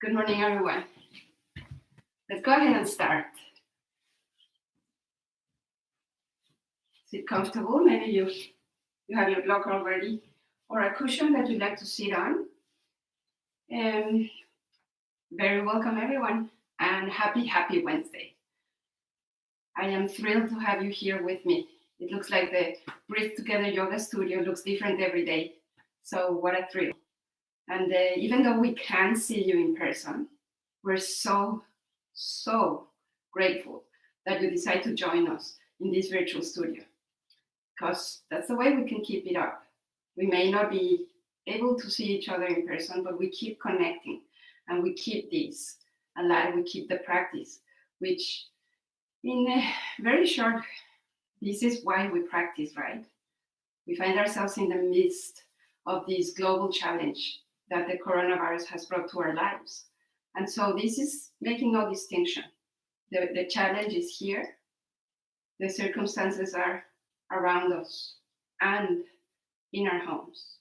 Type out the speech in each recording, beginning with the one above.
Good morning, everyone. Let's go ahead and start. Sit comfortable. Maybe you have your blocker already or a cushion that you'd like to sit on. Very welcome, everyone, and happy Wednesday. I am thrilled to have you here with me. It looks like the Breathe Together Yoga Studio looks different every day. So what a thrill. And even though we can't see you in person, we're so grateful that you decide to join us in this virtual studio, because that's the way we can keep it up. We may not be able to see each other in person, but we keep connecting and we keep this alive. We keep the practice, which in a very short, this is why we practice, right? We find ourselves in the midst of this global challenge that the coronavirus has brought to our lives. And so this is making no distinction. The challenge is here. The circumstances are around us and in our homes.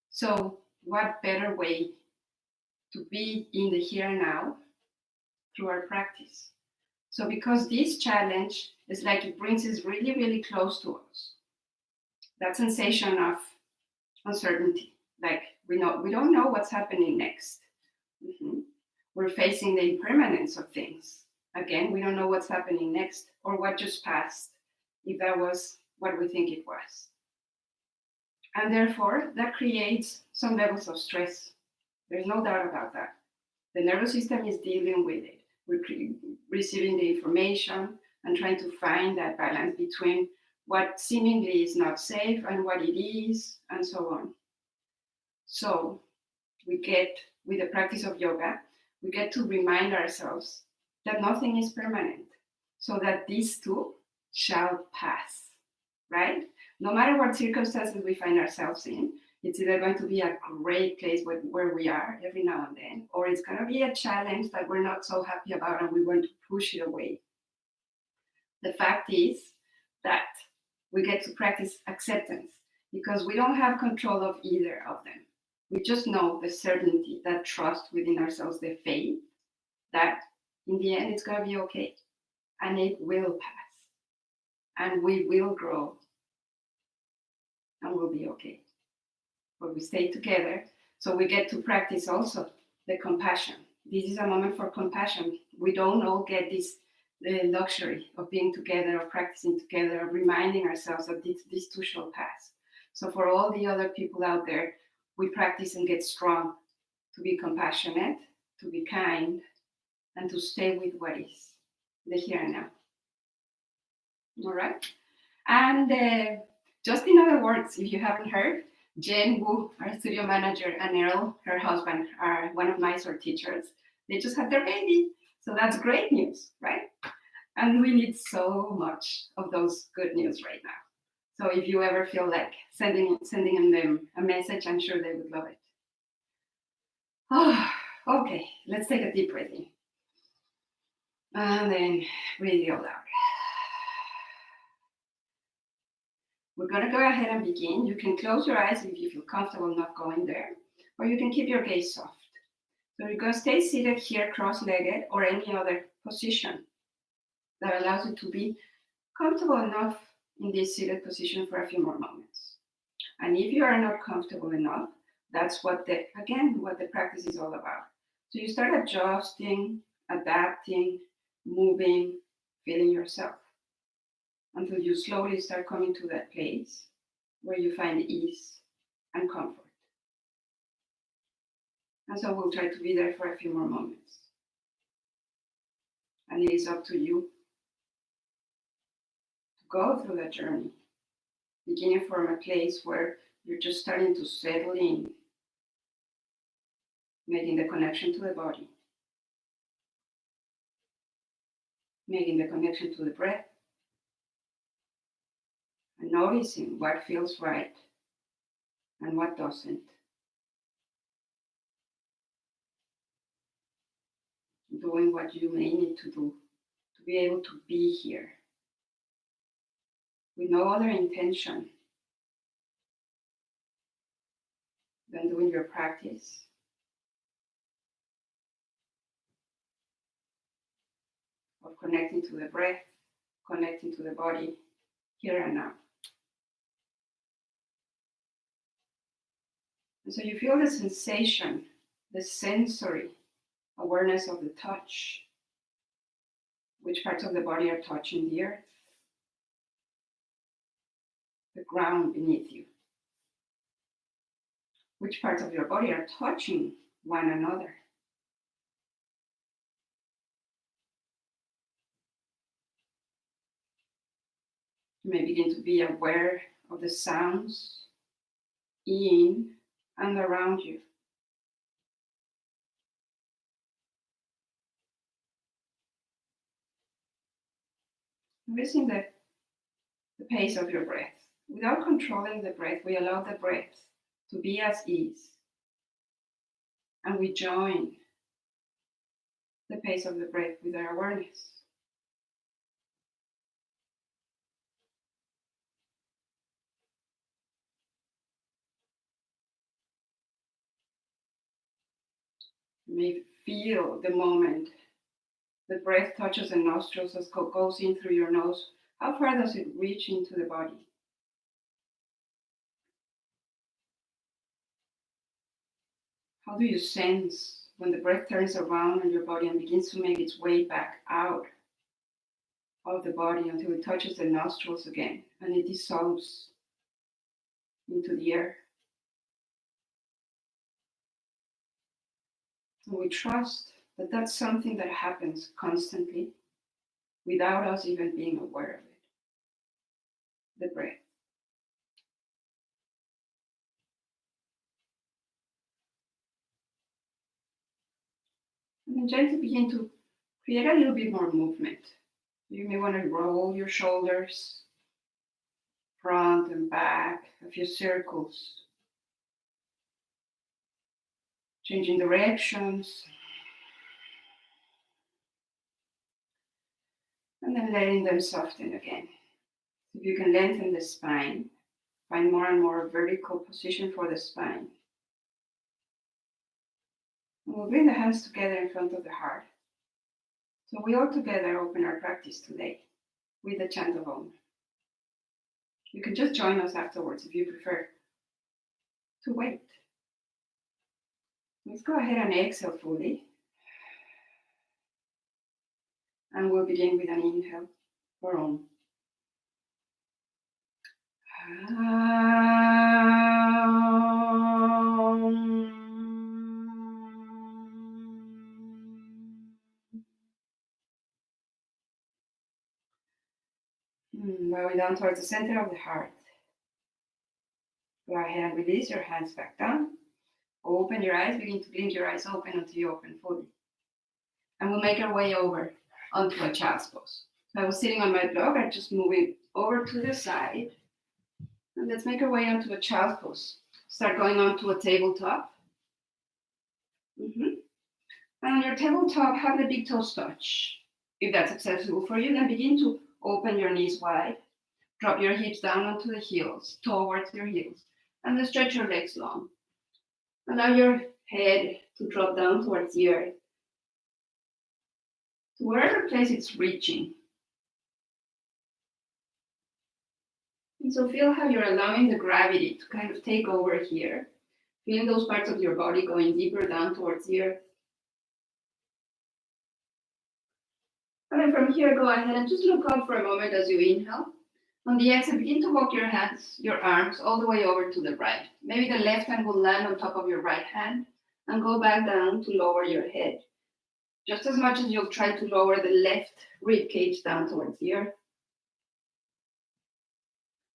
So what better way to be in the here and now through our practice? So because this challenge is like it brings us really close to us. That sensation of uncertainty, like we don't know what's happening next. We're facing the impermanence of things. Again, we don't know what's happening next or what just passed, if that was what we think it was. And therefore, that creates some levels of stress. There's no doubt about that. The nervous system is dealing with it. We're receiving the information and trying to find that balance between what seemingly is not safe and what it is, and so on. So we get, with the practice of yoga, we get to remind ourselves that nothing is permanent, so that these too shall pass, right? No matter what circumstances we find ourselves in, it's either going to be a great place where we are every now and then, or it's going to be a challenge that we're not so happy about and we want to push it away. The fact is that we get to practice acceptance because we don't have control of either of them. We just know the certainty, that trust within ourselves, the faith that in the end it's going to be okay and it will pass and we will grow and we'll be okay. But we stay together, so we get to practice also the compassion. This is a moment for compassion. We don't all get the luxury of being together, of practicing together, of reminding ourselves that this too shall pass. So for all the other people out there, we practice and get strong to be compassionate, to be kind, and to stay with what is, the here and now. All right? And just in other words, if you haven't heard, Jen Wu, our studio manager, and Earl, her husband, are one of my Mysore teachers. They just had their baby. So that's great news, right? And we need so much of those good news right now. So if you ever feel like sending them a message, I'm sure they would love it. Oh, okay, let's take a deep breath in. And then breathe it all out. We're going to go ahead and begin. You can close your eyes if you feel comfortable not going there, or you can keep your gaze soft. So you're going to stay seated here, cross-legged, or any other position that allows you to be comfortable enough in this seated position for a few more moments. And if you are not comfortable enough, that's what the practice is all about. So you start adjusting, adapting, moving, feeling yourself, until you slowly start coming to that place where you find ease and comfort. And so we'll try to be there for a few more moments. And it is up to you to go through that journey, beginning from a place where you're just starting to settle in, making the connection to the body, making the connection to the breath, and noticing what feels right and what doesn't. Doing what you may need to do to be able to be here with no other intention than doing your practice of connecting to the breath, connecting to the body, here and now. And so you feel the sensation, the sensory awareness of the touch. Which parts of the body are touching the earth, the ground beneath you? Which parts of your body are touching one another? You may begin to be aware of the sounds in and around you. Noticing the pace of your breath. Without controlling the breath, we allow the breath to be as is. And we join the pace of the breath with our awareness. You may feel the moment the breath touches the nostrils as it goes in through your nose. How far does it reach into the body? How do you sense when the breath turns around in your body and begins to make its way back out of the body until it touches the nostrils again and it dissolves into the air? And we trust that that's something that happens constantly without us even being aware of it. The breath. And then gently begin to create a little bit more movement. You may want to roll your shoulders, front and back, a few circles. Changing directions. And then letting them soften again. If you can lengthen the spine, find more and more vertical position for the spine. And we'll bring the hands together in front of the heart. So we all together open our practice today with the chant of Om. You can just join us afterwards if you prefer to wait. Let's go ahead and exhale fully. And we'll begin with an inhale for Om. Bowing down towards the center of the heart. Go ahead and release your hands back down. Open your eyes, begin to blink your eyes open until you open fully. And we'll make our way over onto a child's pose. So I was sitting on my block, I'm just moving over to the side. And let's make our way onto a child's pose. Start going onto a tabletop. And on your tabletop, have the big toes touch. If that's accessible for you, then begin to open your knees wide. Drop your hips down onto the heels, towards your heels. And then stretch your legs long. Allow your head to drop down towards the earth. To wherever place it's reaching. And so feel how you're allowing the gravity to kind of take over here. Feel those parts of your body going deeper down towards the earth. And then from here, go ahead and just look up for a moment as you inhale. On the exhale, begin to walk your hands, your arms, all the way over to the right. Maybe the left hand will land on top of your right hand and go back down to lower your head. Just as much as you'll try to lower the left rib cage down towards the earth.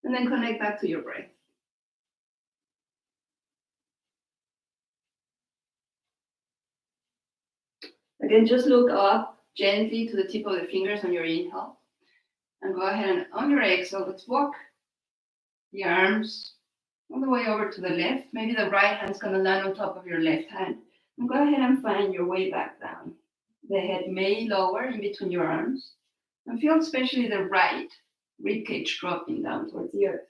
And then connect back to your breath. Again, just look up gently to the tip of the fingers on your inhale. And go ahead and on your exhale, let's walk the arms all the way over to the left. Maybe the right hand's going to land on top of your left hand. And go ahead and find your way back down. The head may lower in between your arms. And feel especially the right rib cage dropping down towards the earth.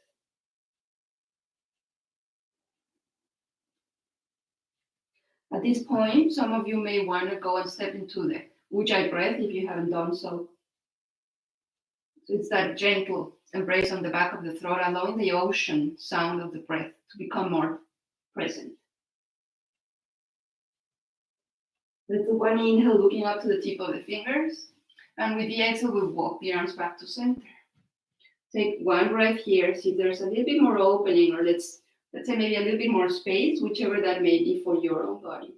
At this point, some of you may want to go and step into the Ujjayi breath if you haven't done so So it's that gentle embrace on the back of the throat, allowing the ocean sound of the breath to become more present. Let's do one inhale, looking up to the tip of the fingers. And with the exhale, we'll walk the arms back to center. Take one breath here. See if there's a little bit more opening, or let's say maybe a little bit more space, whichever that may be for your own body.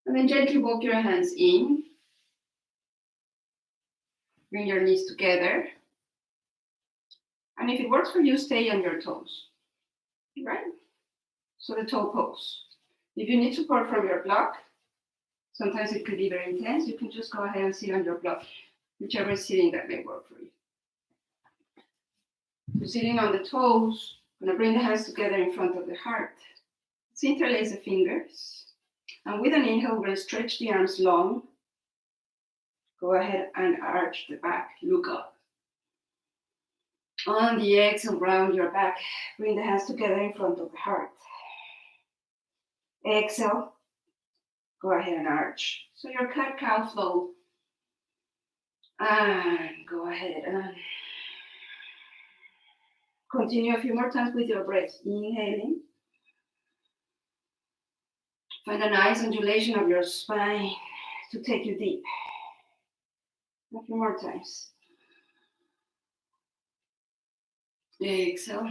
And then gently walk your hands in. Bring your knees together. And if it works for you, stay on your toes. Right? So the toe pose. If you need support from your block, sometimes it could be very intense, you can just go ahead and sit on your block, whichever sitting that may work for you. So sitting on the toes, I'm gonna bring the hands together in front of the heart. Let's interlace the fingers. And with an inhale, we're gonna stretch the arms long. Go ahead and arch the back, look up. On the exhale, round your back. Bring the hands together in front of the heart. Exhale, go ahead and arch. So your cat-cow flow. And go ahead and continue a few more times with your breath. Inhaling. Find a nice undulation of your spine to take you deep. A few more times. Exhale.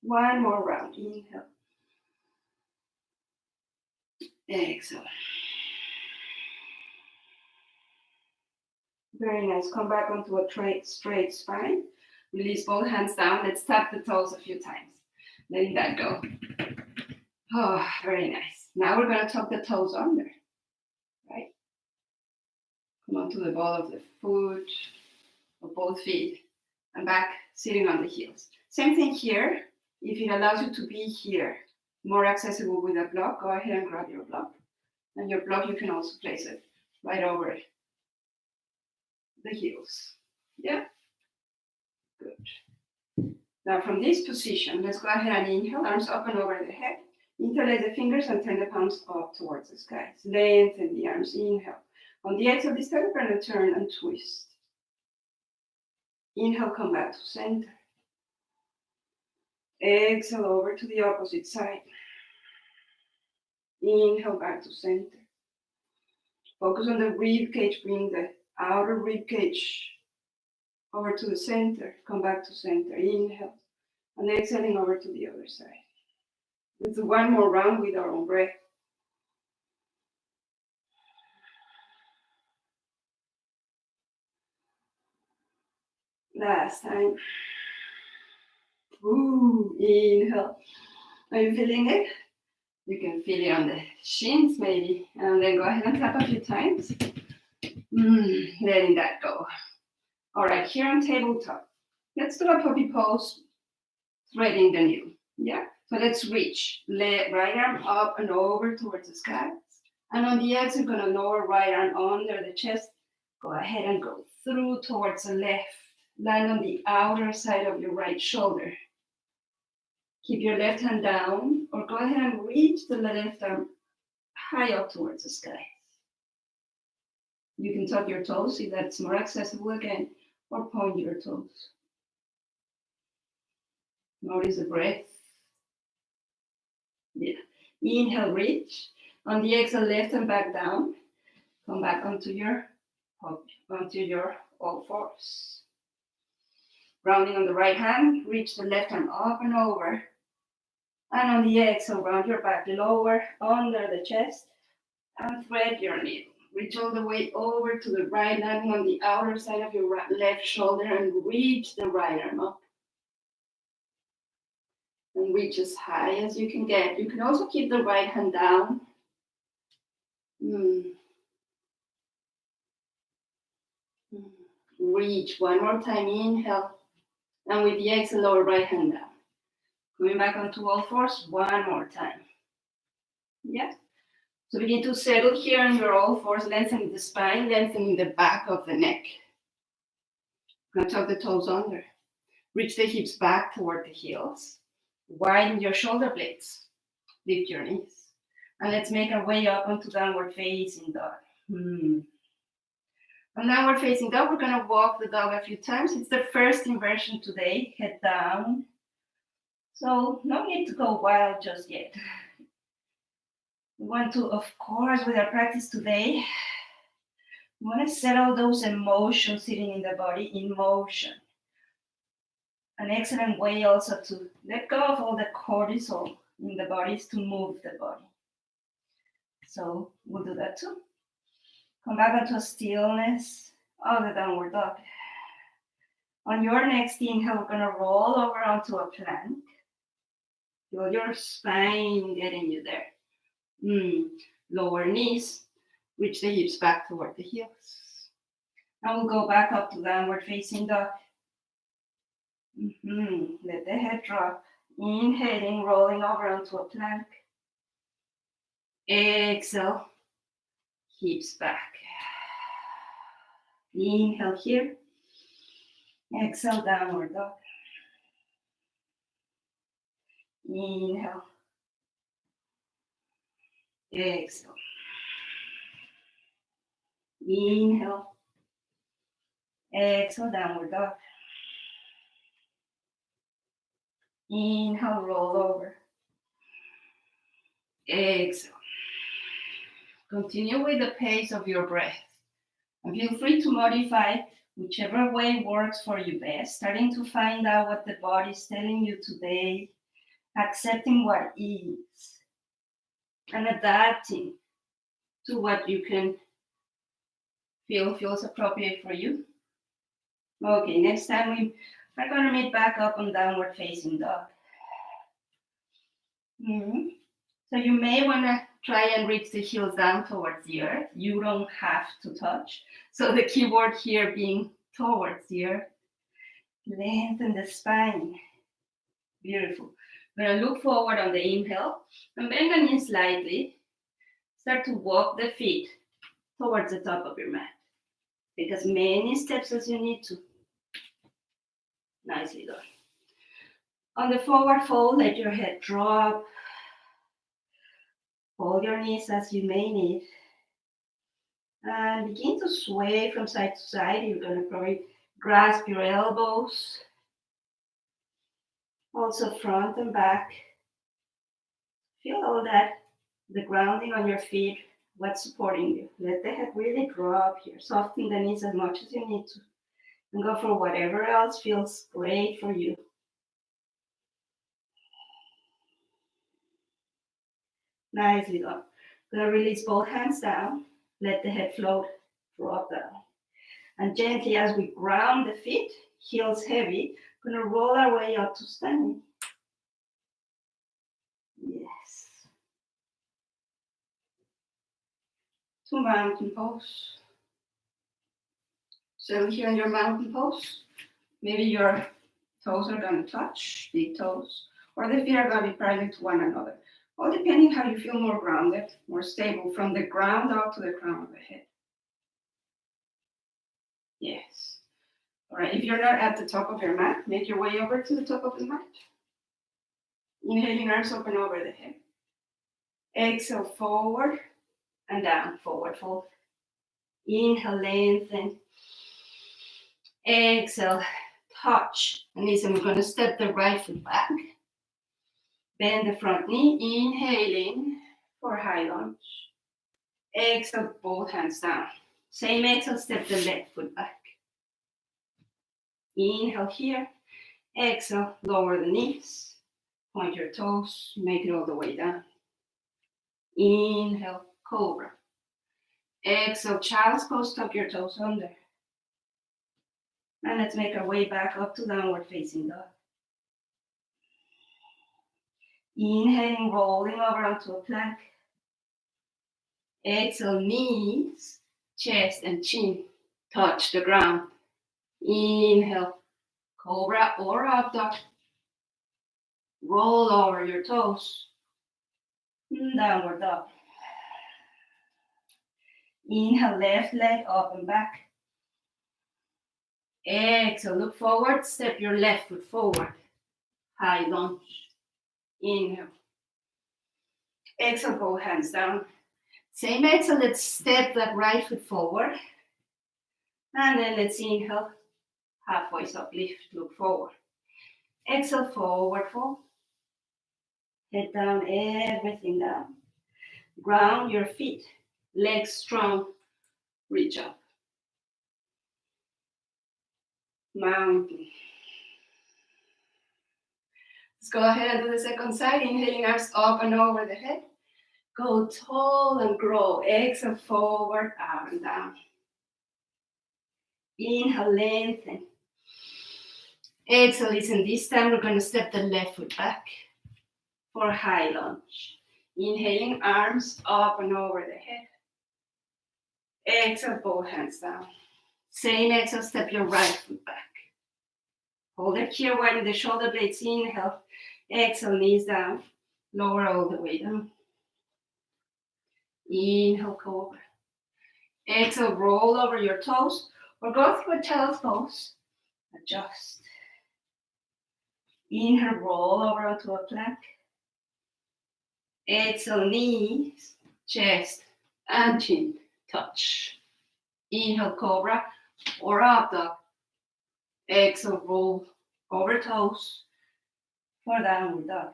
One more round. Inhale. Exhale. Very nice. Come back onto a straight spine. Release both hands down. Let's tap the toes a few times. Letting that go. Oh, very nice. Now we're going to tuck the toes under. Right? Come onto the ball of the foot, of both feet, and back, sitting on the heels. Same thing here. If it allows you to be here, more accessible with a block, go ahead and grab your block. And your block, you can also place it right over the heels. Yeah? Good. Now from this position, let's go ahead and inhale, arms up and over the head. Interlace the fingers and turn the palms up towards the sky. Lengthen the arms, inhale. On the exhale, this time we're going to turn and twist. Inhale, come back to center. Exhale over to the opposite side. Inhale back to center. Focus on the rib cage, bring the outer rib cage over to the center. Come back to center. Inhale. And exhaling over to the other side. Let's do one more round with our own breath. Last time. Ooh, inhale. Are you feeling it? You can feel it on the shins maybe. And then go ahead and tap a few times. Letting that go. All right, here on tabletop. Let's do a puppy pose, threading the needle. Yeah? So let's reach. Right arm up and over towards the sky. And on the exhale, you're going to lower right arm under the chest. Go ahead and go through towards the left. Land on the outer side of your right shoulder. Keep your left hand down, or go ahead and reach the left arm high up towards the sky. You can tuck your toes if that's more accessible again, or point your toes. Notice the breath. Yeah. Inhale, reach. On the exhale, left and back down. Come back onto your all fours. Rounding on the right hand, reach the left arm up and over. And on the exhale, round your back lower under the chest and thread your needle. Reach all the way over to the right, landing on the outer side of your left shoulder and reach the right arm up. And reach as high as you can get. You can also keep the right hand down. Reach one more time, inhale. And with the exhale, lower right hand down. Coming back onto all fours, one more time. Yeah. So begin to settle here on your all fours, lengthening the spine, lengthening the back of the neck. Now tuck the toes under. Reach the hips back toward the heels. Widen your shoulder blades. Lift your knees. And let's make our way up onto downward facing dog. And now we're facing dog. We're going to walk the dog a few times. It's the first inversion today. Head down. So no need to go wild just yet. We want to, of course, with our practice today, we want to settle those emotions sitting in the body in motion. An excellent way also to let go of all the cortisol in the body is to move the body. So we'll do that too. Come back into a stillness of the downward dog. On your next inhale, we're going to roll over onto a plank. Feel your spine getting you there. Lower knees, reach the hips back toward the heels. Now we'll go back up to downward facing dog. Let the head drop. Inhaling, rolling over onto a plank. Exhale, hips back. Inhale here. Exhale, downward dog. Inhale. Exhale. Inhale. Exhale, downward dog. Inhale, roll over. Exhale. Continue with the pace of your breath. And feel free to modify whichever way works for you best, starting to find out what the body is telling you today, accepting what is, and adapting to what you can feel feels appropriate for you. Okay, next time we are going to meet back up on downward facing dog. So you may want to try and reach the heels down towards the earth. You don't have to touch. So the key word here being towards the earth. Lengthen the spine. Beautiful. We're going to look forward on the inhale and bend the knees slightly. Start to walk the feet towards the top of your mat. Take as many steps as you need to. Nicely done. On the forward fold, let your head drop. Hold your knees as you may need. And begin to sway from side to side. You're going to probably grasp your elbows. Also front and back. Feel all that, the grounding on your feet, what's supporting you. Let the head really drop here. Soften the knees as much as you need to. And go for whatever else feels great for you. Nicely done. Going to release both hands down. Let the head float, drop down. And gently as we ground the feet, heels heavy, going to roll our way up to standing. Yes. To mountain pose. So here in your mountain pose, maybe your toes are going to touch, big toes, or the feet are going to be parallel to one another. All depending how you feel more grounded, more stable, from the ground out to the crown of the head. Yes. All right, if you're not at the top of your mat, make your way over to the top of the mat. Inhaling, arms open over the head. Exhale, forward and down, forward fold. Inhale, lengthen. Exhale, touch. And listen, we're going to step the right foot back. Bend the front knee, inhaling for high lunge. Exhale, both hands down. Same exhale, step the left foot back. Inhale here. Exhale, lower the knees. Point your toes, make it all the way down. Inhale, cobra. Exhale, child's pose, tuck your toes under. And let's make our way back up to downward facing dog. Inhaling, rolling over onto a plank. Exhale, knees, chest and chin touch the ground. Inhale, cobra or up dog. Roll over your toes. Downward dog. Inhale, left leg up and back. Exhale, look forward, step your left foot forward. High lunge. Inhale. Exhale, both hands down. Same exhale, let's step that right foot forward. And then let's inhale, halfway up, lift, look forward. Exhale, forward fold. Head down, everything down. Ground your feet, legs strong, reach up. Mountain. Let's go ahead and do the second side. Inhaling, arms up and over the head. Go tall and grow. Exhale, forward, up and down. Inhale, lengthen. Exhale, listen. This time we're going to step the left foot back for a high lunge. Inhaling, arms up and over the head. Exhale, both hands down. Same exhale, step your right foot back. Hold it here, widen the shoulder blades. Inhale, exhale, knees down. Lower all the way down. Inhale, cobra. Exhale, roll over your toes or go through a child's pose. Adjust. Inhale, roll over onto a plank. Exhale, knees, chest, and chin touch. Inhale, cobra or up dog. Exhale, roll over toes for downward dog.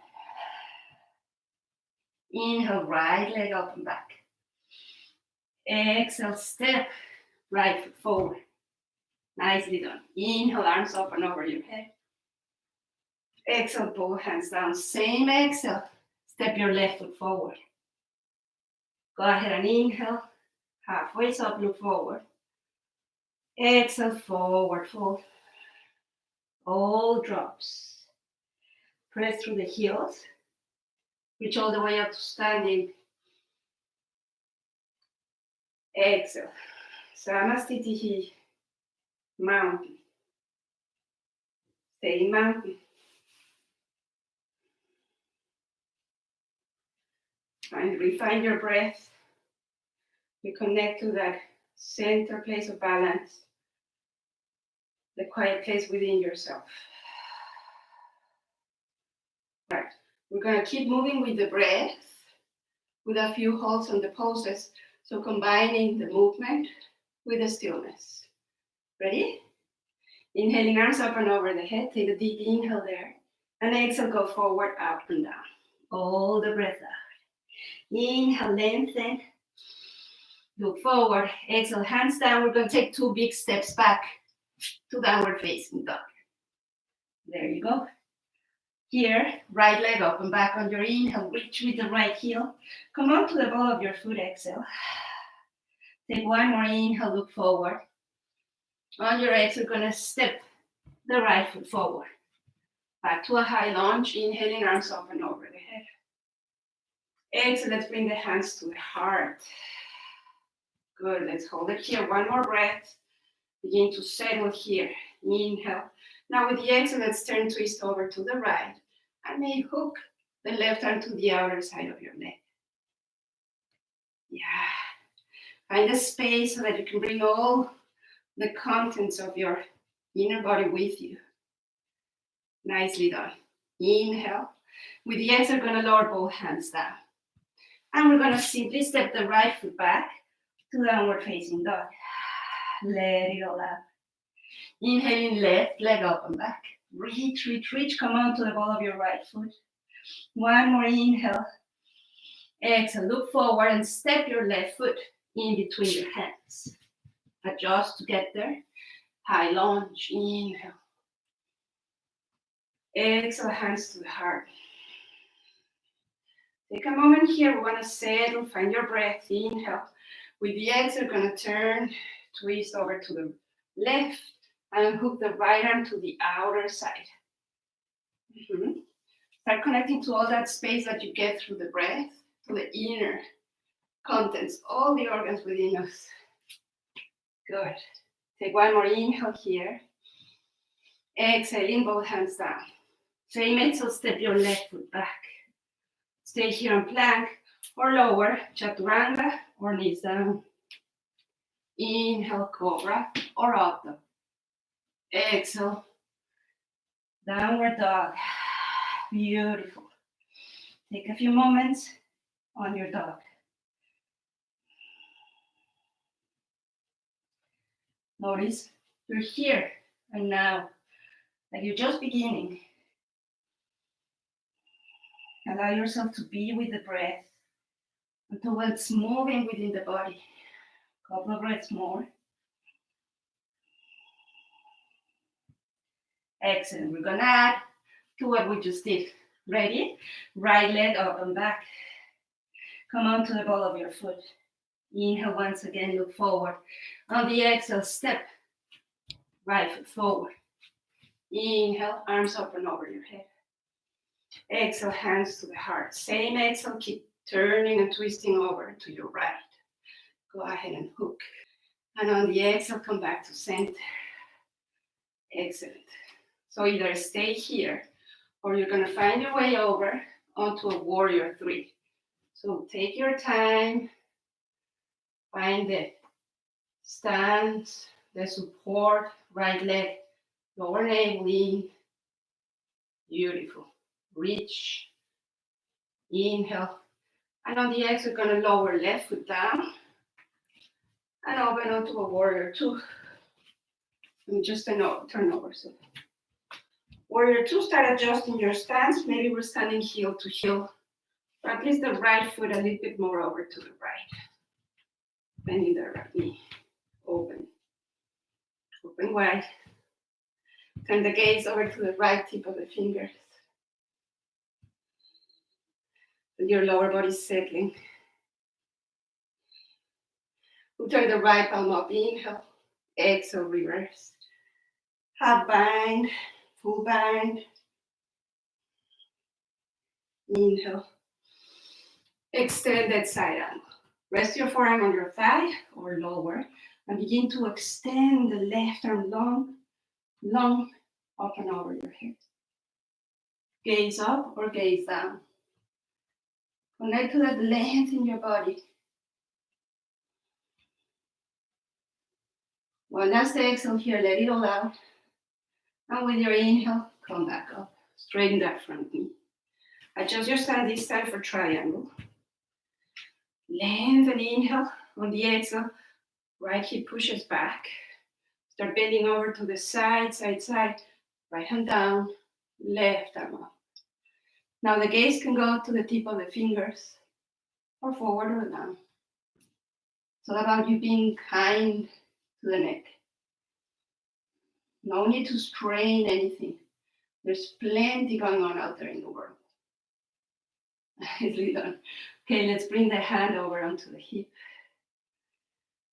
Inhale, right leg up and back. Exhale, step right foot forward. Nicely done. Inhale, arms up and over your head. Exhale, both hands down. Same exhale. Step your left foot forward. Go ahead and inhale. Halfway up, look forward. Exhale, forward fold. All drops. Press through the heels. Reach all the way up to standing. Exhale. Samastitihi. Mountain. Stay mountain. And refine your breath. You connect to that center place of balance, the quiet place within yourself. Right. We're going to keep moving with the breath, with a few holds on the poses. So combining the movement with the stillness. Ready? Inhaling, arms up and over the head. Take a deep inhale there. And exhale, go forward, up and down. All the breath out. Inhale, lengthen. Look forward. Exhale, hands down. We're going to take 2 big steps back to downward facing dog. There you go. Here, right leg up and back on your inhale. Reach with the right heel. Come on to the ball of your foot. Exhale. Take 1 more inhale. Look forward. On your exhale, you're going to step the right foot forward. Back to a high lunge. Inhaling, arms up and over the head. Exhale, let's bring the hands to the heart. Good, let's hold it here. 1 more breath. Begin to settle here. Inhale. Now with the exhale, let's turn twist over to the right. And may hook the left arm to the outer side of your leg. Yeah. Find a space so that you can bring all the contents of your inner body with you. Nicely done. Inhale. With the exhale, we're going to lower both hands down. And we're going to simply step the right foot back to downward facing dog. Let it all out. Inhaling, left leg up and back. Reach, reach, reach. Come on to the ball of your right foot. 1 more inhale. Exhale, look forward and step your left foot in between your hands. Adjust to get there. High lunge. Inhale. Exhale, hands to the heart. Take a moment here. We want to settle, find your breath. Inhale. With the exhale, we're going to turn, twist over to the left, and hook the right arm to the outer side. Start connecting to all that space that you get through the breath, to the inner contents, all the organs within us. Good. Take 1 more inhale here. Exhaling, both hands down. Same exhale, step your left foot back. Stay here on plank or lower, chaturanga or knees down. Inhale, cobra or up dog. Exhale, downward dog. Beautiful. Take a few moments on your dog. Notice you're here and now, like you're just beginning. Allow yourself to be with the breath until it's moving within the body. Couple of breaths more. Excellent. We're gonna add to what we just did. Ready? Right leg up and back. Come on to the ball of your foot. Inhale once again, look forward. On the exhale, step. Right foot forward. Inhale, arms up and over your head. Exhale, hands to the heart. Same exhale, keep turning and twisting over to your right. Go ahead and hook. And on the exhale, come back to center. Excellent. So either stay here or you're going to find your way over onto a warrior 3. So take your time. Find the stance, the support, right leg, lower navel in. Beautiful. Reach. Inhale. And on the exhale, we're going to lower left foot down and open onto a warrior 2. And just turn over. So warrior 2, start adjusting your stance. Maybe we're standing heel to heel, or at least the right foot a little bit more over to the right. Bending the right knee. Open. Open wide. Turn the gaze over to the right tip of the fingers. With your lower body settling. We'll turn the right palm up. Inhale. Exhale, reverse. Half bind. Full bind. Inhale. Extended side angle. Rest your forearm on your thigh or lower and begin to extend the left arm long, long, up and over your head. Gaze up or gaze down. Connect to that length in your body. One last exhale here, let it all out. And with your inhale, come back up. Straighten that front knee. Adjust your stand this time for triangle. Lengthen inhale. On the exhale, right hip pushes back. Start bending over to the side, side, side. Right hand down, left arm up. Now the gaze can go to the tip of the fingers or forward or down. It's all about you being kind to the neck. No need to strain anything. There's plenty going on out there in the world. Nicely done. Okay, let's bring the hand over onto the hip.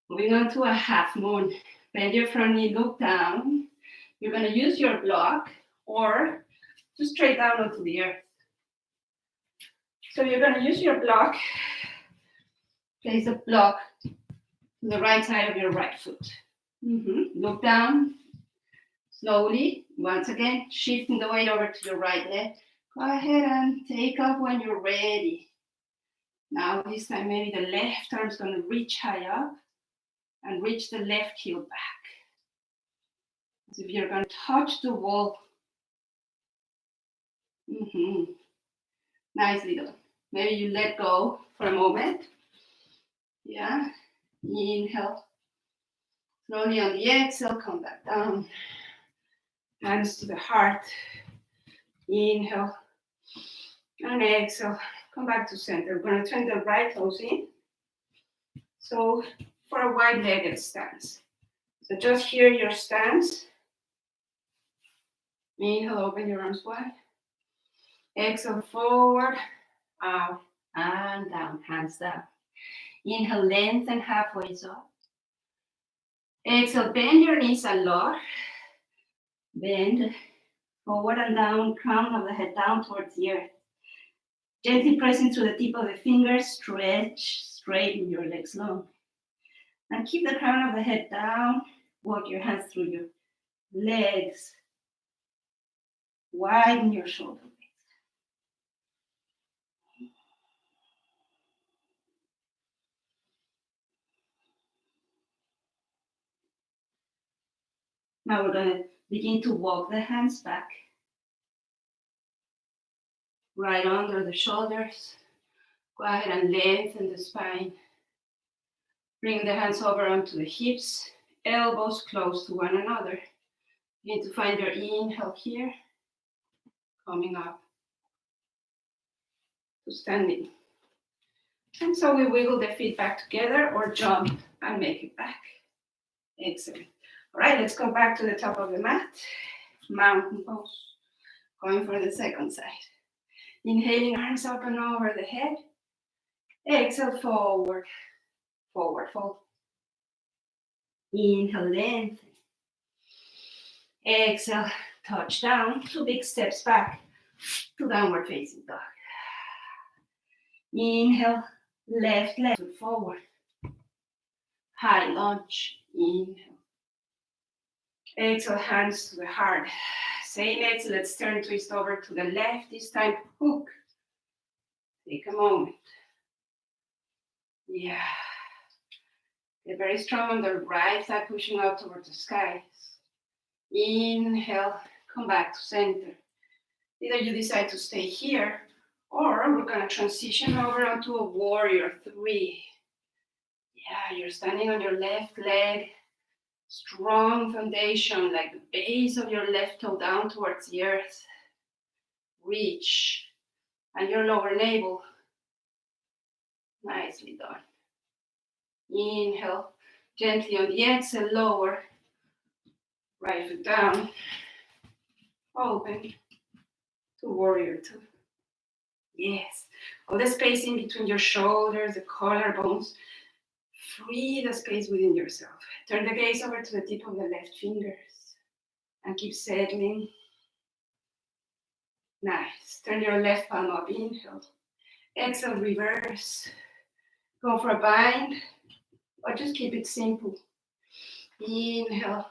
Moving on to a half moon. Bend your front knee, look down. You're going to use your block or just straight down onto the earth. So you're going to use your block. Place the block to the right side of your right foot. Look down. Slowly, once again, shifting the weight over to your right leg. Go ahead and take up when you're ready. Now this time maybe the left arm's going to reach high up and reach the left heel back. As if you're going to touch the wall. Nicely done. Maybe you let go for a moment. Yeah. Inhale. Slowly on the exhale, come back down. Hands to the heart. Inhale. And exhale. Come back to center. We're going to turn the right toes in. So for a wide-legged stance. So just here your stance. Inhale, open your arms wide. Exhale, forward, out, and down. Hands down. Inhale, lengthen halfway up. Exhale, bend your knees a lot. Bend forward and down, crown of the head down towards the earth. Gently pressing through the tip of the fingers, stretch, straighten your legs long. And keep the crown of the head down. Walk your hands through your legs. Widen your shoulder blades. Now we're going to begin to walk the hands back. Right under the shoulders. Go ahead and lengthen the spine. Bring the hands over onto the hips. elbows close to one another. You need to find your inhale here, coming up to standing. And so we wiggle the feet back together or jump and make it back. Excellent. All right, let's go back to the top of the mat. Mountain pose. Going for the second side. Inhaling, arms up and over the head. Exhale, forward. Forward fold. Inhale, lengthen. Exhale, touch down. 2 big steps back to downward facing dog. Inhale, left leg forward. High lunge. Inhale. Exhale, hands to the heart. Same exhale, let's turn twist over to the left. This time, hook. Take a moment. Yeah. Get very strong on the right side, pushing out towards the skies. Inhale, come back to center. Either you decide to stay here, or we're gonna transition over onto a warrior 3. Yeah, you're standing on your left leg. Strong foundation, like the base of your left toe down towards the earth. Reach. And your lower navel. Nicely done. Inhale. Gently on the exhale, lower. Right foot down. Open to warrior 2. Yes. All the space in between your shoulders, the collarbones. Free the space within yourself. Turn the gaze over to the tip of the left fingers and keep settling. Nice. Turn your left palm up. Inhale. Exhale, reverse. Go for a bind or just keep it simple. Inhale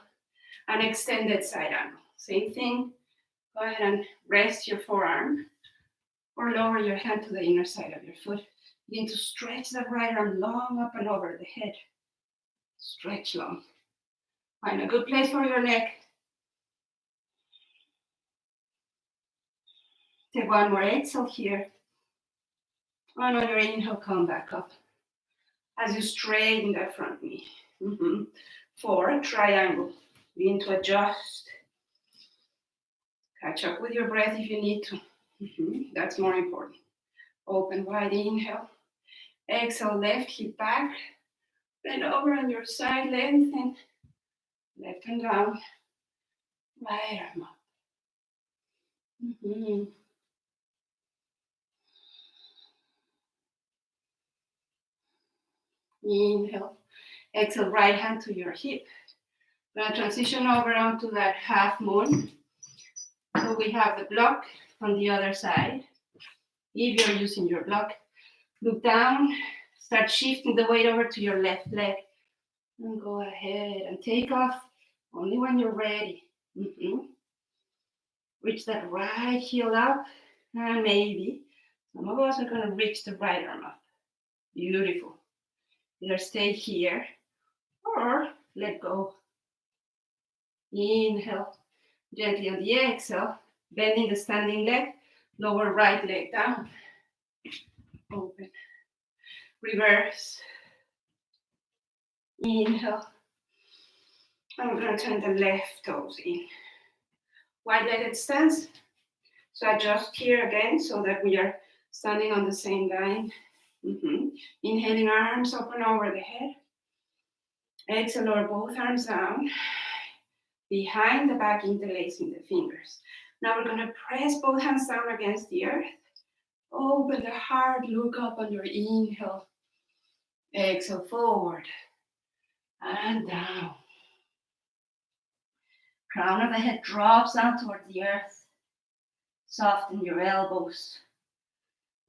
and extended side angle. Same thing. Go ahead and rest your forearm or lower your hand to the inner side of your foot. Begin to stretch that right arm long up and over the head. Stretch long. Find a good place for your neck. Take one more exhale here. And on your inhale, come back up. As you straighten that front knee. 4, triangle. Begin to adjust. Catch up with your breath if you need to. That's more important. Open wide, inhale. Exhale, left hip back. Bend over on your side, lengthen. Left and down. Right arm up. Inhale. Exhale, right hand to your hip. We're going to transition over onto that half moon. So we have the block on the other side. If you're using your block, look down, start shifting the weight over to your left leg. And go ahead and take off only when you're ready. Reach that right heel up. And maybe some of us are going to reach the right arm up. Beautiful. Either stay here or let go. Inhale. Gently on the exhale. Bending the standing leg. Lower right leg down. Open. Reverse. Inhale. And we're going to turn the left toes in. Wide-legged stance. So adjust here again so that we are standing on the same line. Inhaling, arms open over the head. Exhale, lower both arms down. Behind the back, interlacing the fingers. Now we're going to press both hands down against the earth. Open the heart, look up on your inhale. Exhale, forward and down. Crown of the head drops down toward the earth. Soften your elbows.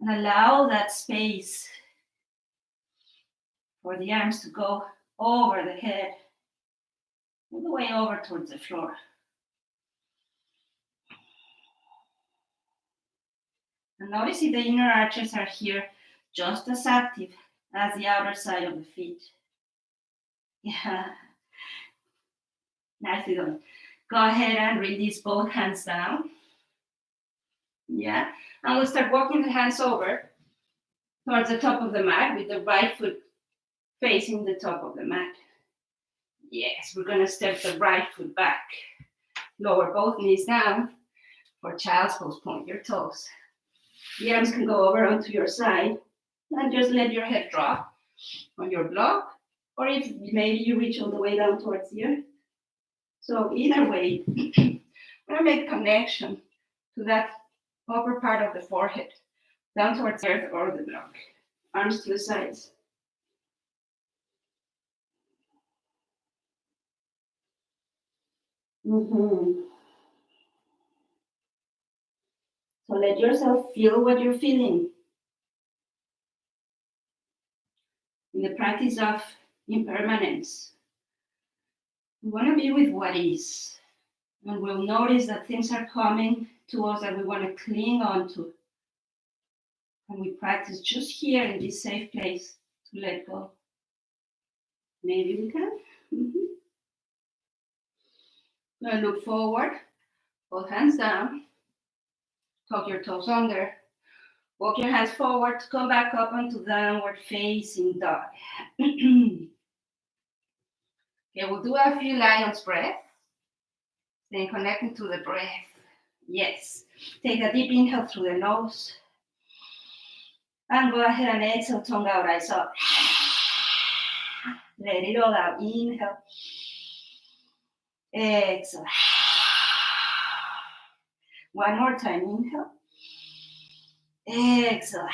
And allow that space for the arms to go over the head. All the way over towards the floor. And notice if the inner arches are here just as active as the outer side of the feet. Yeah. Nicely done. Go ahead and release both hands down. Yeah. And we'll start walking the hands over towards the top of the mat with the right foot facing the top of the mat. Yes, we're gonna step the right foot back. Lower both knees down for child's pose. Point your toes. The arms can go over onto your side and just let your head drop on your block, or if maybe you reach all the way down towards the earth. So either way, we're gonna make connection to that upper part of the forehead, down towards the earth or the block. Arms to the sides. So let yourself feel what you're feeling. In the practice of impermanence, we want to be with what is. And we'll notice that things are coming to us that we want to cling on to. And we practice just here in this safe place to let go. Maybe we can. Now look forward, both hands down, tuck your toes under, walk your hands forward, come back up onto downward facing dog. Okay, we'll do a few lion's breath. Staying connected to the breath. Yes. Take a deep inhale through the nose. And go ahead and exhale, tongue out, eyes up. Let it all out. Inhale. Exhale. One more time. Inhale. Exhale.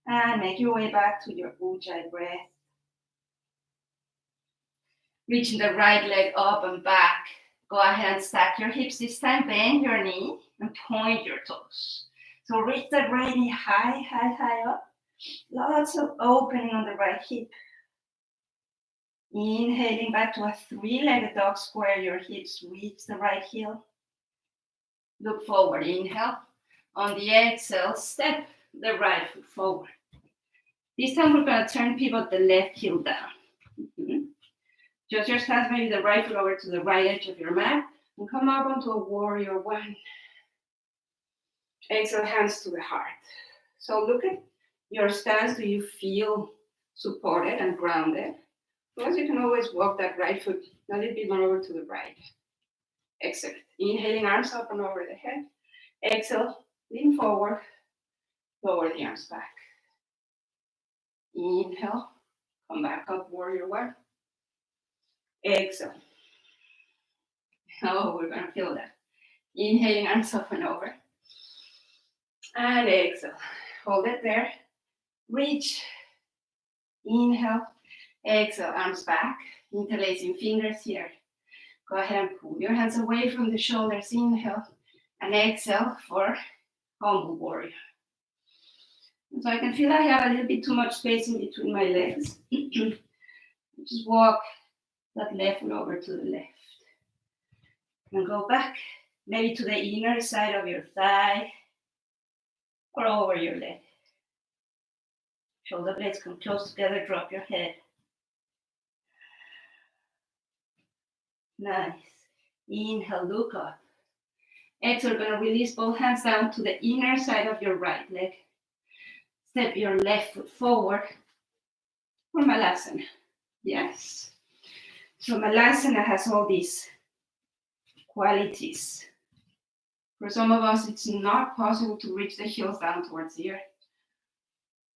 And make your way back to your Ujjayi breath. Reaching the right leg up and back. Go ahead and stack your hips this time. Bend your knee and point your toes. So reach that right knee high, high, high up. Lots of opening on the right hip. Inhaling back to a three-legged dog. Square your hips. Reach the right heel. Look forward. Inhale. On the exhale, step the right foot forward. This time we're going to turn pivot the left heel down. Just your stance, maybe the right foot over to the right edge of your mat, and come up onto a warrior one. Exhale, hands to the heart. So look at your stance. Do you feel supported and grounded? Otherwise, you can always walk that right foot a little bit more over to the right. Excellent. Inhaling, arms up and over the head. Exhale, lean forward, lower the arms back. Inhale, come back up, warrior one. Exhale. Oh, we're going to feel that. Inhaling, arms up and over. And exhale. Hold it there. Reach. Inhale. Exhale, arms back. Interlacing fingers here. Go ahead and pull your hands away from the shoulders. Inhale. And exhale for humble warrior. So I can feel I have a little bit too much space in between my legs. Just walk that left foot over to the left. And go back, maybe to the inner side of your thigh or over your leg. Shoulder blades come close together, drop your head. Nice. Inhale, look up. Exhale, going to release both hands down to the inner side of your right leg. Step your left foot forward for Malasana. Yes. So Malasana has all these qualities. For some of us, it's not possible to reach the heels down towards the earth.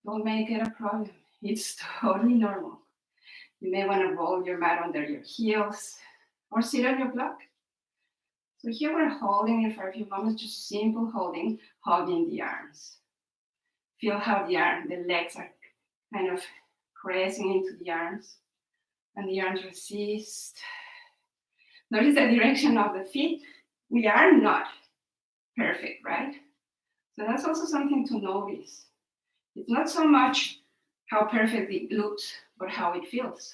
Don't make it a problem. It's totally normal. You may want to roll your mat under your heels or sit on your block. So here we're holding it for a few moments, just simple holding, hugging the arms. Feel how the legs are kind of pressing into the arms, and the arms resist. Notice the direction of the feet. We are not perfect, right? So that's also something to notice. It's not so much how perfect it looks, but how it feels.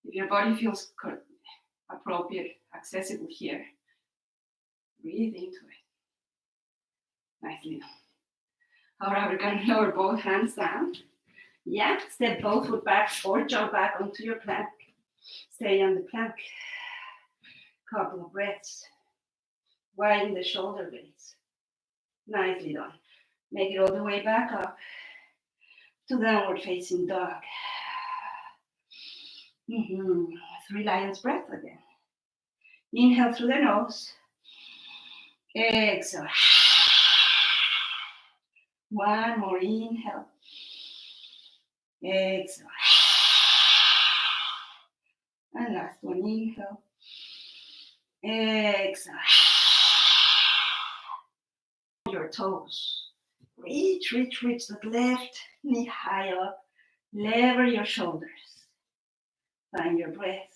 If your body feels appropriate, accessible here, breathe into it. Nicely done. All right, we're going to lower both hands down. Yeah, step both foot back or jump back onto your plank. Stay on the plank. Couple of breaths. Widen the shoulder blades. Nicely done. Make it all the way back up to downward facing dog. 3 lions breath again. Inhale through the nose. Exhale. One more inhale. Exhale. And last one, inhale. Exhale. Your toes. Reach that left knee high up. Lever your shoulders. Find your breath.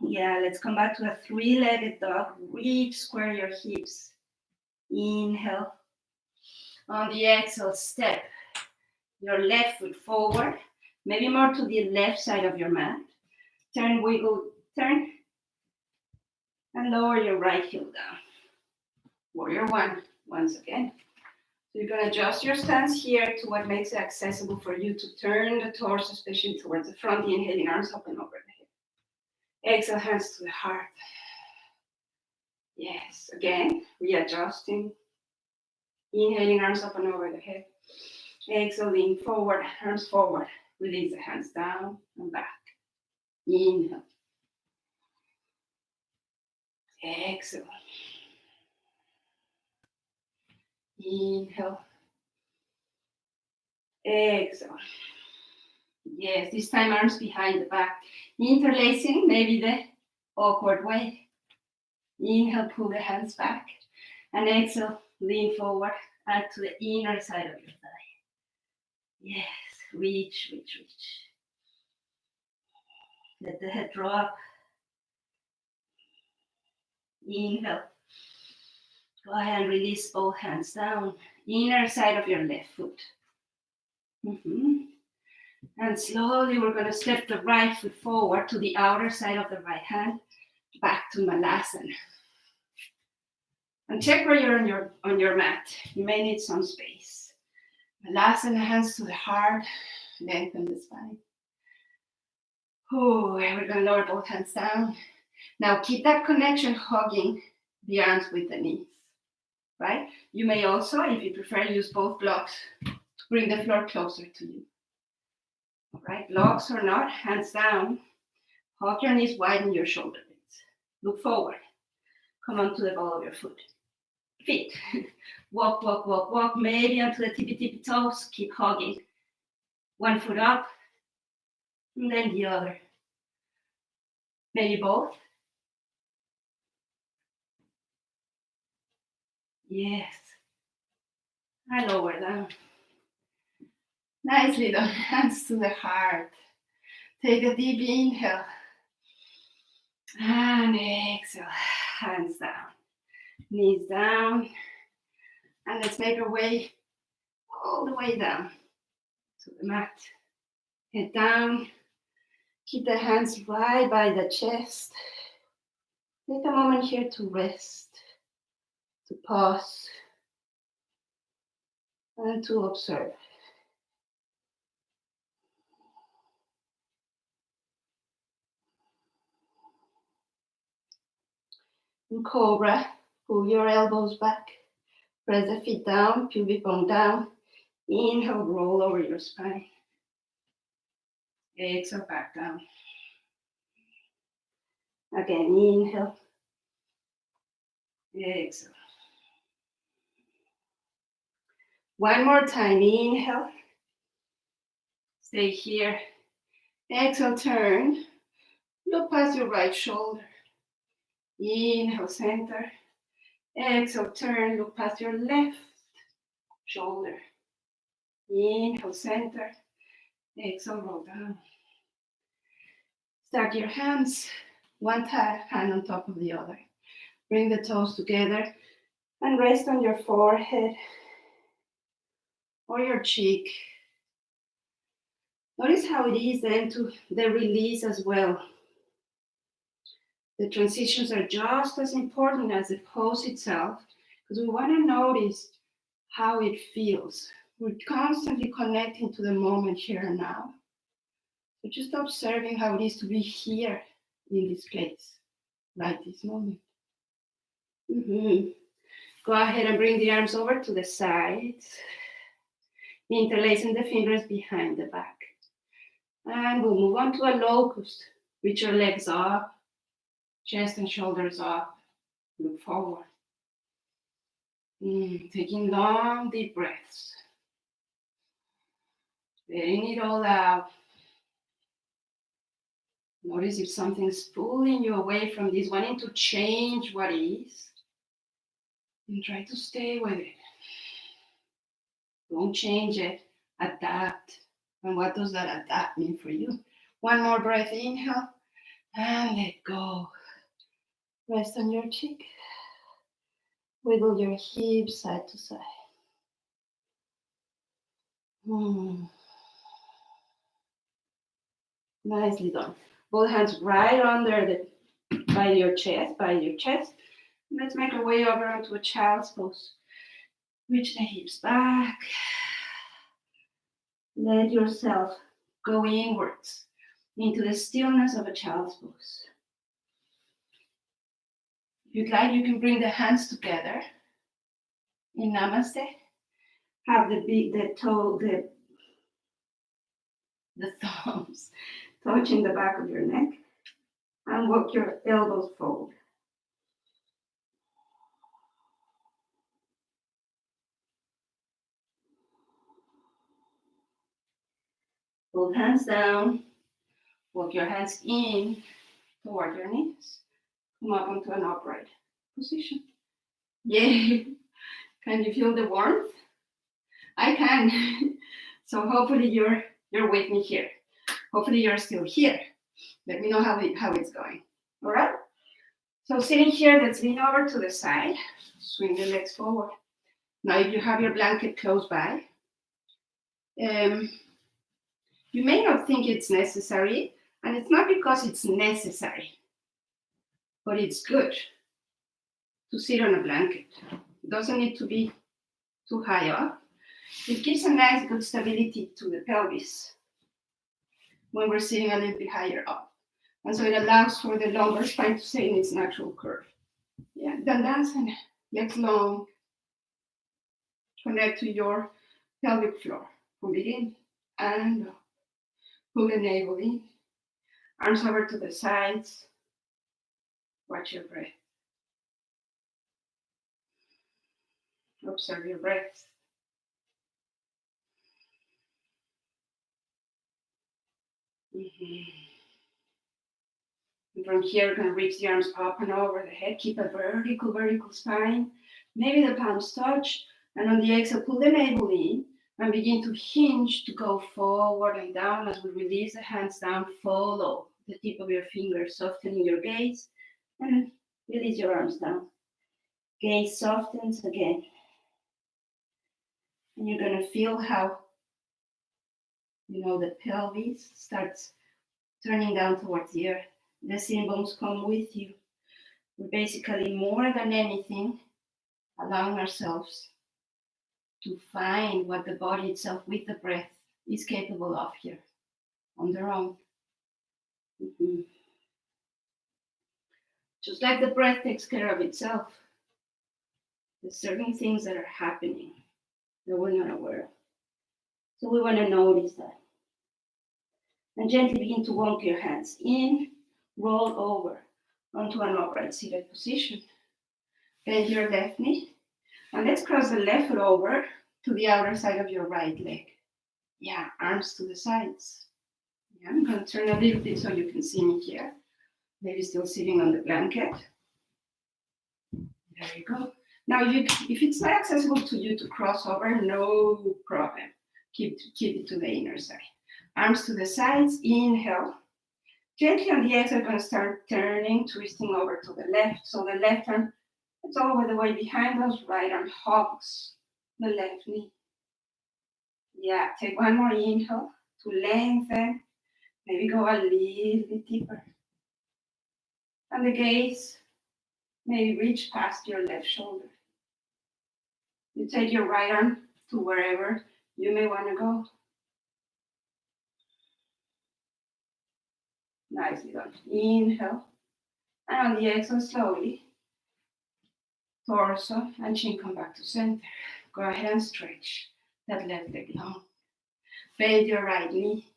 Yeah, let's come back to a 3-legged dog. Reach, square your hips. Inhale. On the exhale, step your left foot forward, maybe more to the left side of your mat. Turn, wiggle, turn. And lower your right heel down. Warrior one, once again. So you're going to adjust your stance here to what makes it accessible for you to turn the torso, especially towards the front, inhaling arms up and over the head. Exhale, hands to the heart. Yes, again, readjusting. Inhaling, arms up and over the head. Exhale, lean forward, arms forward. Release the hands down and back. Inhale. Exhale. Inhale. Exhale. Yes, this time arms behind the back. Interlacing, maybe the awkward way. Inhale, pull the hands back. And exhale, lean forward and to the inner side of your thigh. Yes, reach. Let the head drop. Inhale. Go ahead and release both hands down. Inner side of your left foot. And slowly we're going to step the right foot forward to the outer side of the right hand. Back to Malasana. And check where you're on your mat. You may need some space. Malasana, hands to the heart. Lengthen the spine. Oh, and we're going to lower both hands down. Now keep that connection, hugging the arms with the knees. Right? You may also, if you prefer, use both blocks to bring the floor closer to you. All right? Blocks or not, hands down. Hug your knees, widen your shoulder blades. Look forward. Come onto the ball of your foot. Feet. Walk. Maybe onto the tippy toes. Keep hugging. One foot up. And then the other. Maybe both. Yes. And lower down. Nicely done. Hands to the heart. Take a deep inhale. And exhale. Hands down. Knees down. And let's make our way all the way down to the mat. Head down. Keep the hands right by the chest. Take a moment here to rest, to pause, and to observe. In Cobra, pull your elbows back. Press the feet down, pubic bone down. Inhale, roll over your spine. Exhale, back down. Again, inhale. Exhale. One more time, inhale. Stay here. Exhale, turn. Look past your right shoulder. Inhale, center. Exhale, turn. Look past your left shoulder. Inhale, center. Exhale, roll down. Stack your hands, one hand on top of the other. Bring the toes together and rest on your forehead or your cheek. Notice how it is then to the release as well. The transitions are just as important as the pose itself, because we want to notice how it feels. We're constantly connecting to the moment here and now. So just observing how it is to be here in this place, right this moment. Go ahead and bring the arms over to the sides, interlacing the fingers behind the back. And we'll move on to a locust. Reach your legs up, chest and shoulders up. Look forward. Taking long, deep breaths. Letting it all out. Notice if something's pulling you away from this, wanting to change what is. And try to stay with it. Don't change it. Adapt. And what does that adapt mean for you? One more breath, inhale. And let go. Rest on your cheek. Wiggle your hips side to side. Nicely done. Both hands right under by your chest. Let's make our way over onto a child's pose. Reach the hips back. Let yourself go inwards into the stillness of a child's pose. If you'd like, you can bring the hands together in Namaste. Have the thumbs touching the back of your neck, and walk your elbows forward. Both hands down. Walk your hands in toward your knees. Come up onto an upright position. Yay! Can you feel the warmth? I can. So hopefully you're with me here. Hopefully you're still here. Let me know how it's going. All right? So sitting here, let's lean over to the side. Swing the legs forward. Now if you have your blanket close by, you may not think it's necessary, and it's not because it's necessary, but it's good to sit on a blanket. It doesn't need to be too high up. It gives a nice, good stability to the pelvis when we're sitting a little bit higher up. And so it allows for the lumbar spine to stay in its natural curve. Yeah, Dandasana, legs long. Connect to your pelvic floor. Pull it in and up. Pull the navel in. Arms over to the sides. Watch your breath. Observe your breath. And from here, we're going to reach the arms up and over the head. Keep a vertical spine. Maybe the palms touch. And on the exhale, pull the navel in and begin to hinge to go forward and down. As we release the hands down, follow the tip of your fingers, softening your gaze. And release your arms down. Gaze softens again. And you're going to feel how, the pelvis starts turning down towards the earth. The shin bones come with you. We're basically, more than anything, allowing ourselves to find what the body itself with the breath is capable of here on their own. Just like the breath takes care of itself, there's certain things that are happening that we're not aware of. So we want to notice that. And gently begin to walk your hands in, roll over onto an upright seated position. Bend your left knee. And let's cross the left foot over to the outer side of your right leg. Yeah, arms to the sides. Yeah, I'm going to turn a little bit so you can see me here. Maybe still sitting on the blanket. There you go. Now, if it's not accessible to you to cross over, no problem. Keep it to the inner side. Arms to the sides, inhale. Gently on the exhale, you're going to start turning, twisting over to the left. So the left arm, it's all the way behind us. Right arm hugs the left knee. Yeah, take one more inhale to lengthen. Maybe go a little bit deeper. And the gaze maybe reach past your left shoulder. You take your right arm to wherever you may want to go. Nicely done. Inhale. And on the exhale, slowly, torso and chin come back to center. Go ahead and stretch that left leg long. Bend your right knee.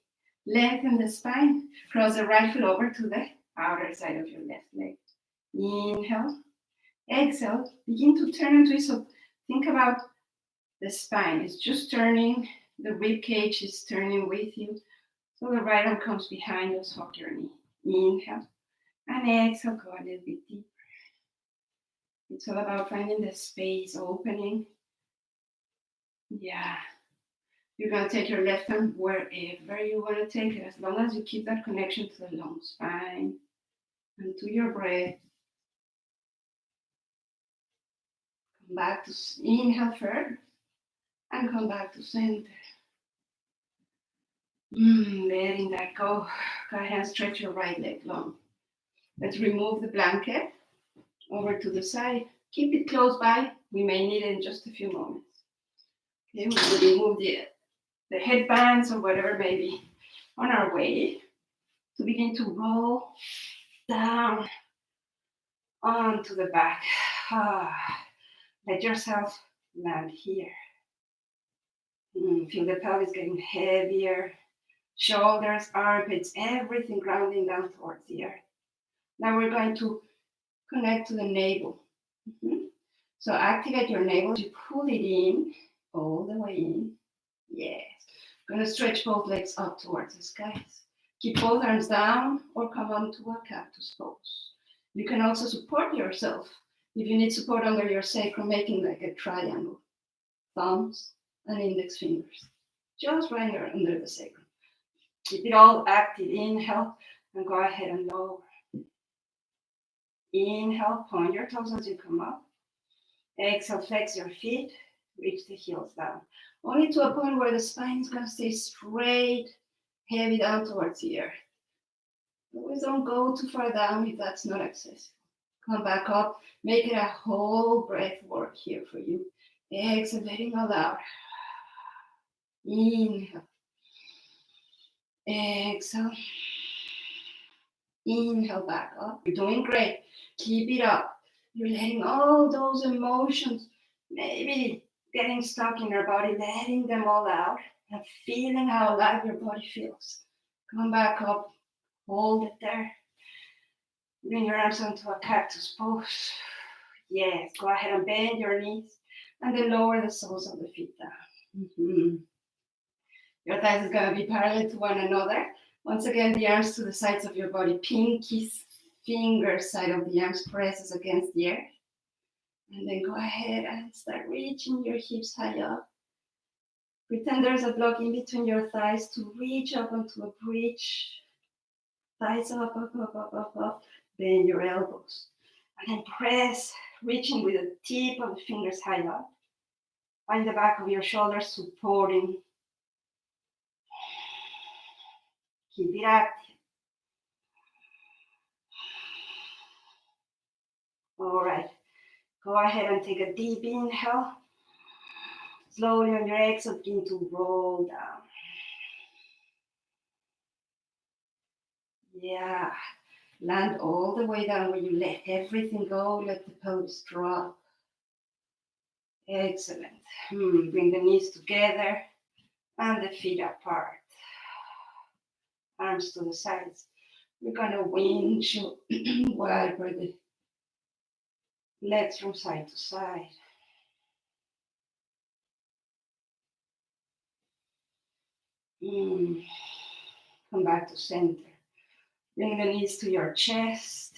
Lengthen the spine. Cross the right foot over to the outer side of your left leg. Inhale. Exhale. Begin to turn and twist. So think about the spine. It's just turning. The rib cage is turning with you. So the right arm comes behind. Just hug your knee. Inhale. And exhale. Go a little bit deeper. It's all about finding the space, opening. Yeah. You're going to take your left hand wherever you want to take it, as long as you keep that connection to the long spine and to your breath. Come back to inhale first and come back to center. Letting that go. Go ahead and stretch your right leg long. Let's remove the blanket over to the side. Keep it close by. We may need it in just a few moments. Okay, we'll remove the headbands or whatever may be on our way to begin to roll down onto the back. Let yourself land here. Feel the pelvis getting heavier, shoulders, armpits, everything grounding down towards the earth. Now we're going to connect to the navel. So activate your navel. You pull it in, all the way in. Yes. Going to stretch both legs up towards the skies. Keep both arms down or come onto a cactus pose. You can also support yourself. If you need support under your sacrum, making like a triangle. Thumbs and index fingers. Just right here under the sacrum. Keep it all active. Inhale and go ahead and lower. Inhale, point your toes as you come up. Exhale, flex your feet. Reach the heels down. Only to a point where the spine is going to stay straight, heavy down towards the earth. Always don't go too far down if that's not accessible. Come back up. Make it a whole breath work here for you. Exhale, letting all out. Inhale. Exhale. Inhale back up. You're doing great. Keep it up. You're letting all those emotions, maybe getting stuck in your body, letting them all out and feeling how alive your body feels. Come back up. Hold it there. Bring your arms onto a cactus pose. Yes, go ahead and bend your knees and then lower the soles of the feet down. Your thighs is going to be parallel to one another. Once again, the arms to the sides of your body. Pinky finger side of the arms presses against the earth. And then go ahead and start reaching your hips high up. Pretend there's a block in between your thighs to reach up onto a bridge. Thighs up, up, up, up, up, up. Bend your elbows. And then press, reaching with the tip of the fingers high up. Find the back of your shoulders supporting. Keep it active. All right. Go ahead and take a deep inhale. Slowly on your exhale, begin to roll down. Yeah. Land all the way down where you let everything go. Let the pelvis drop. Excellent. Bring the knees together and the feet apart. Arms to the sides. We're going to windshield wiper the legs from side to side. Come back to center. Bring the knees to your chest.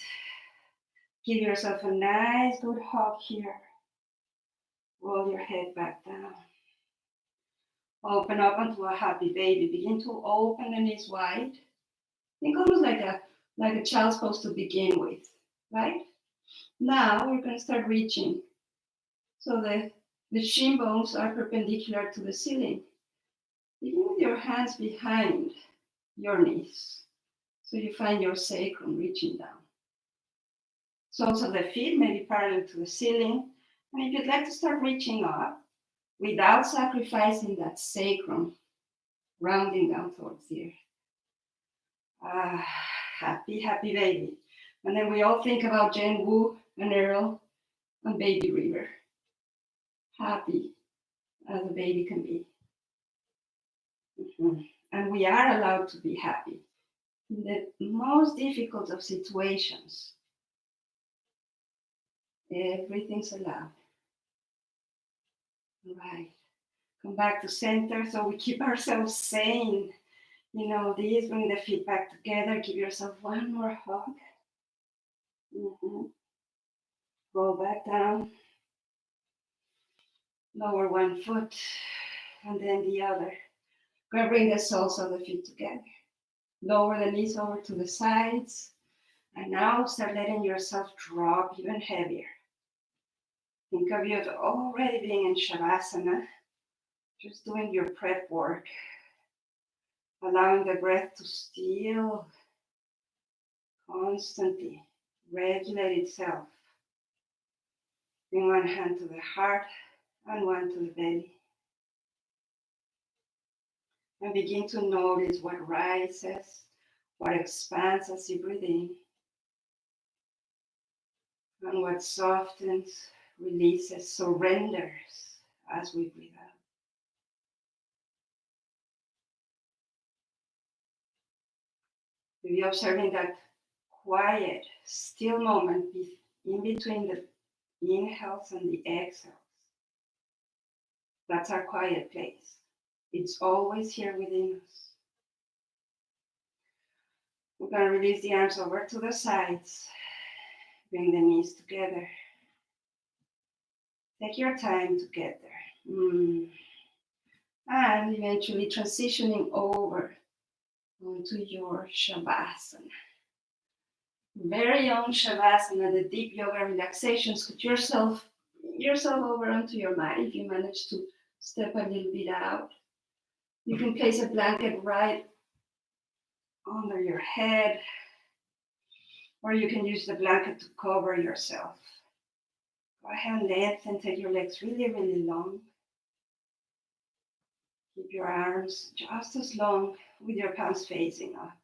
Give yourself a nice good hug here. Roll your head back down. Open up into a happy baby. Begin to open the knees wide. Think almost like a child's pose to begin with, right? Now we're going to start reaching. So the shin bones are perpendicular to the ceiling. Begin with your hands behind your knees. So you find your sacrum reaching down. Soles of the feet may be parallel to the ceiling. And if you'd like to start reaching up without sacrificing that sacrum, rounding down towards the earth. Happy, happy baby. And then we all think about Jen Wu and Earl and Baby River. Happy as a baby can be. And we are allowed to be happy in the most difficult of situations. Everything's allowed. All right. Come back to center so we keep ourselves sane. This, bring the feet back together. Give yourself one more hug. Roll back down. Lower one foot and then the other. Gonna bring the soles of the feet together. Lower the knees over to the sides. And now start letting yourself drop even heavier. Think of you already being in Shavasana, just doing your prep work, allowing the breath to still constantly regulate itself. Bring one hand to the heart and one to the belly. And begin to notice what rises, what expands as you breathe in, and what softens, releases, surrenders as we breathe out. Maybe observing that quiet, still moment in between the inhales and the exhales. That's our quiet place. It's always here within us. We're going to release the arms over to the sides. Bring the knees together. Take your time to get there. And eventually transitioning over onto your Shavasana. Very own Shavasana, the deep yoga relaxations. Put yourself over onto your mat if you manage to step a little bit out. You can place a blanket right under your head, or you can use the blanket to cover yourself. Go ahead and lengthen, take your legs really, really long. Keep your arms just as long with your palms facing up.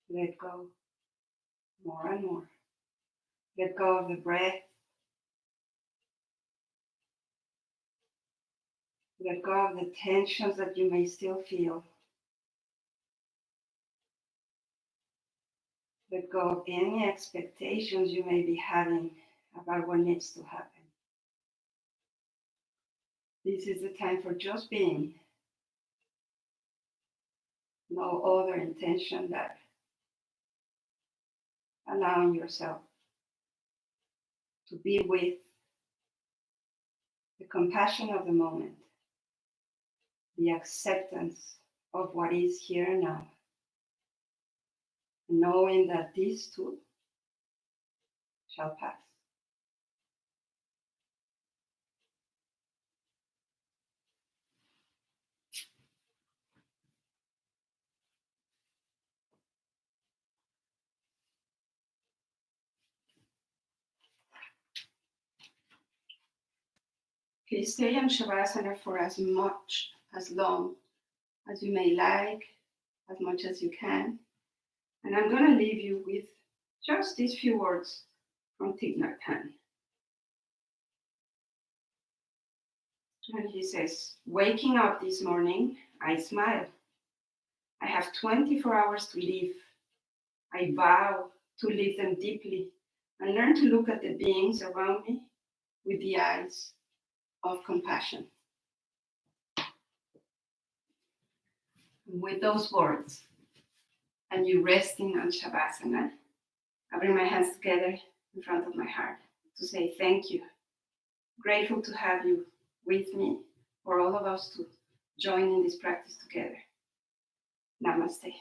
Let go more and more. Let go of the breath. Let go of the tensions that you may still feel. Let go of any expectations you may be having about what needs to happen. This is the time for just being. No other intention than allowing yourself to be with the compassion of the moment, the acceptance of what is here now, knowing that this too shall pass. Please stay in Shavasana for as long as you may like, as much as you can. And I'm going to leave you with just these few words from Thich Nhat Hanh. And he says, waking up this morning, I smile. I have 24 hours to live. I vow to live them deeply and learn to look at the beings around me with the eyes of compassion. With those words, and you resting on Shavasana, I bring my hands together in front of my heart to say thank you. Grateful to have you with me, for all of us to join in this practice together. Namaste.